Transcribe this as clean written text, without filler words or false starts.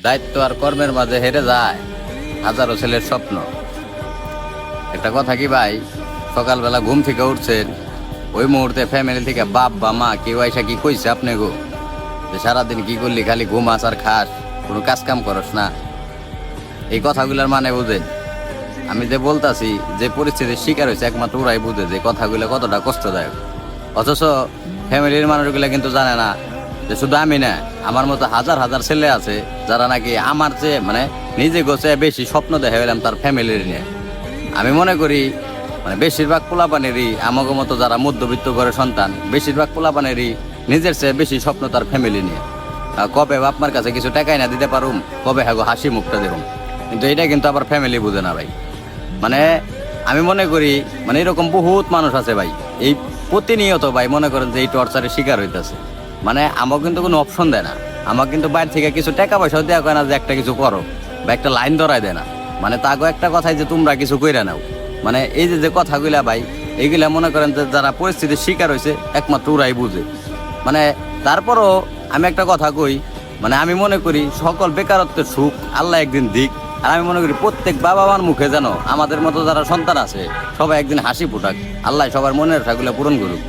দায়িত্ব আর কর্মের মাঝে হেরে যায় হাজারো ছেলের স্বপ্ন। একটা কথা কি ভাই, সকালবেলা ঘুম থেকে উঠছেন, ওই মুহূর্তে ফ্যামিলি থেকে বাপ বা মা কেউ আইসা কি কইছে আপনি গো যে সারাদিন কি করলি, খালি ঘুমাস আর খাস, কোনো কাজ কাম করস না? এই কথাগুলোর মানে বুঝেন? আমি যে বলতাছি, যে পরিস্থিতির শিকার হয়েছে একমাত্র ওরাই বুঝে যে কথাগুলো কতটা কষ্টদায়ক। অথচ ফ্যামিলির মানুষগুলো কিন্তু জানে না যে শুধু আমি না, আমার মতো হাজার হাজার ছেলে আছে যারা নাকি আমার চেয়ে মানে নিজে গোছে বেশি স্বপ্ন দেখে গেলাম তার ফ্যামিলির নিয়ে। আমি মনে করি মানে বেশিরভাগ পোলাপানেরই আমাকে মতো যারা মধ্যবিত্ত ঘরের সন্তান, বেশিরভাগ পোলাপানেরই নিজের চেয়ে বেশি স্বপ্ন তার ফ্যামিলি নিয়ে। কবে আপনার কাছে কিছু টাকাই না দিতে পারুম, কবে হ্যাঁ হাসি মুখটা দেখুন, কিন্তু এটা কিন্তু আবার ফ্যামিলি বুঝে না ভাই। মানে আমি মনে করি মানে এরকম বহুত মানুষ আছে ভাই, এই প্রতিনিয়ত ভাই মনে করেন যে এই টর্চারের শিকার হইতেছে। মানে আমাকে কিন্তু কোনো অপশন দেয় না, আমাকে কিন্তু বাইরে থেকে কিছু টাকা পয়সাও দেওয়া হয় না যে একটা কিছু করো বা একটা লাইন ধরায় দেয় না। মানে তাকে একটা কথাই যে তোমরা কিছু কইরা নাও, মানে এই যে কথাগুলা ভাই, এইগুলা মনে করেন যে যারা পরিস্থিতির শিকার হয়েছে একমাত্র ওরাই বুঝে। মানে তারপরও আমি একটা কথা কই, মানে আমি মনে করি সকল বেকারত্বের সুখ আল্লাহ একদিন দিক। আর আমি মনে করি প্রত্যেক বাবা মার মুখে যেন আমাদের মতো যারা সন্তান আছে সবাই একদিন হাসি ফুটাক, আল্লাহ সবার মনের আশাগুলো পূরণ করুক।